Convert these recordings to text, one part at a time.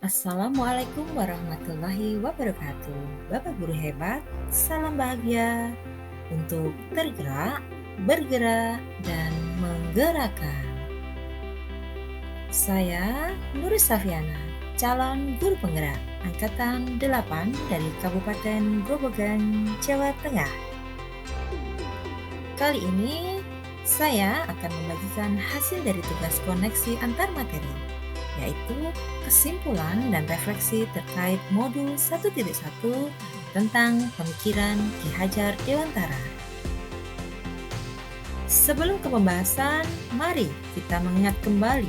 Assalamualaikum warahmatullahi wabarakatuh. Bapak guru hebat, salam bahagia untuk tergerak, bergerak, dan menggerakkan. Saya Nur Safiana, calon guru penggerak angkatan 8 dari Kabupaten Grobogan, Jawa Tengah. Kali ini saya akan membagikan hasil dari tugas koneksi antar materi, yaitu kesimpulan dan refleksi terkait modul 1.1 tentang pemikiran Ki Hajar Dewantara. Sebelum ke pembahasan, mari kita mengingat kembali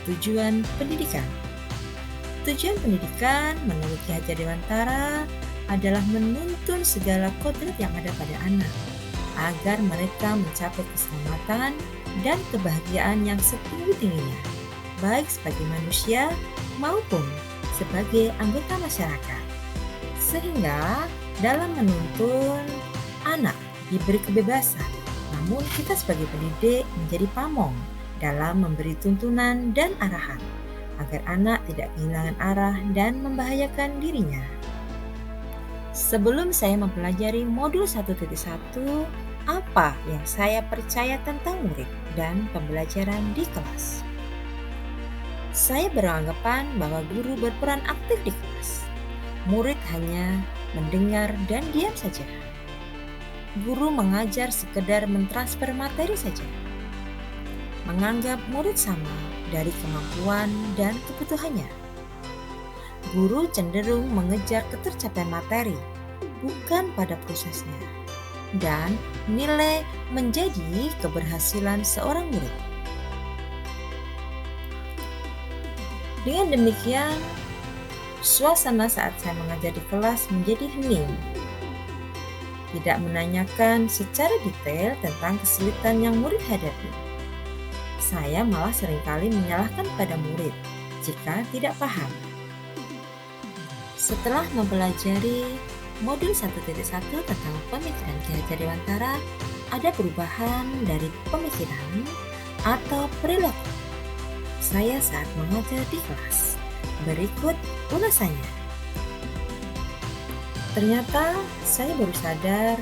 tujuan pendidikan. Tujuan pendidikan menurut Ki Hajar Dewantara adalah menuntun segala kodrat yang ada pada anak, agar mereka mencapai keselamatan dan kebahagiaan yang setinggi-tingginya, baik sebagai manusia maupun sebagai anggota masyarakat. Sehingga dalam menuntun, anak diberi kebebasan, namun kita sebagai pendidik menjadi pamong dalam memberi tuntunan dan arahan, agar anak tidak kehilangan arah dan membahayakan dirinya. Sebelum saya mempelajari modul 1.1, apa yang saya percaya tentang murid dan pembelajaran di kelas? Saya beranggapan bahwa guru berperan aktif di kelas. Murid hanya mendengar dan diam saja. Guru mengajar sekedar mentransfer materi saja. Menganggap murid sama dari kemampuan dan kebutuhannya. Guru cenderung mengejar ketercapaian materi, bukan pada prosesnya. Dan nilai menjadi keberhasilan seorang murid. Dengan demikian, suasana saat saya mengajar di kelas menjadi hening. Tidak menanyakan secara detail tentang kesulitan yang murid hadapi. Saya malah seringkali menyalahkan pada murid jika tidak paham. Setelah mempelajari modul 1.1 tentang pemikiran Ki Hajar Dewantara, ada perubahan dari pemikiran atau perilaku saya saat mengajar di kelas. Berikut ulasannya. Ternyata saya baru sadar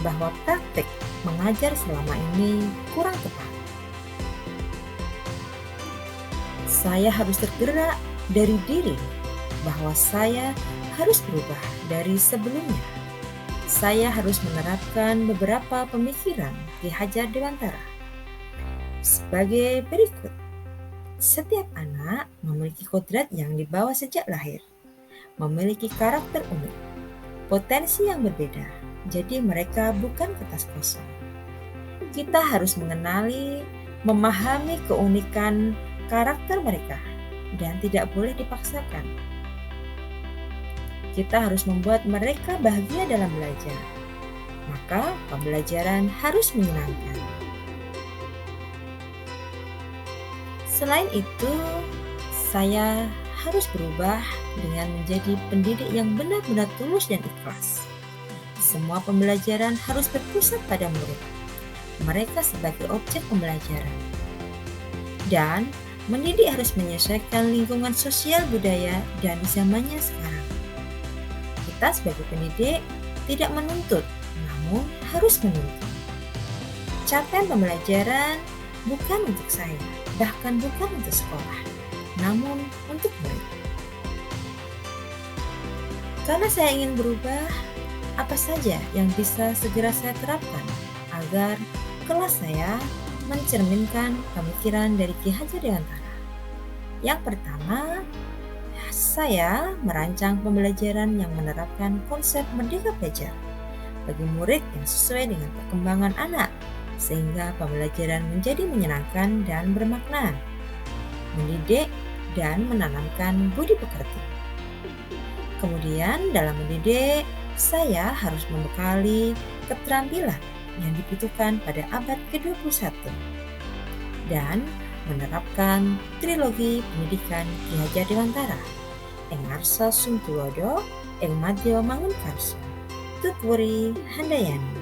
bahwa praktik mengajar selama ini kurang tepat. Saya harus tergerak dari diri bahwa saya harus berubah dari sebelumnya. Saya harus menerapkan beberapa pemikiran Ki Hajar Dewantara sebagai berikut. Setiap anak memiliki kodrat yang dibawa sejak lahir, memiliki karakter unik, potensi yang berbeda, jadi mereka bukan kertas kosong. Kita harus mengenali, memahami keunikan karakter mereka, dan tidak boleh dipaksakan. Kita harus membuat mereka bahagia dalam belajar, maka pembelajaran harus menyenangkan. Selain itu, saya harus berubah dengan menjadi pendidik yang benar-benar tulus dan ikhlas. Semua pembelajaran harus berpusat pada murid. Mereka sebagai objek pembelajaran. Dan mendidik harus menyesuaikan lingkungan sosial budaya dan zamannya sekarang. Kita sebagai pendidik tidak menuntut, namun harus menuntun. Capaian pembelajaran bukan untuk saya, bahkan bukan untuk sekolah, namun untuk murid. Karena saya ingin berubah, apa saja yang bisa segera saya terapkan agar kelas saya mencerminkan pemikiran dari Ki Hajar Dewantara. Yang pertama, saya merancang pembelajaran yang menerapkan konsep merdeka belajar bagi murid yang sesuai dengan perkembangan anak, sehingga pembelajaran menjadi menyenangkan dan bermakna, mendidik dan menanamkan budi pekerti. Kemudian dalam mendidik, saya harus membekali keterampilan yang dibutuhkan pada abad ke-21 dan menerapkan trilogi pendidikan Ki Hajar Dewantara, Ing Arsa Sungtulodo, Ing Madya Mangunkarso, Tutwuri Handayani.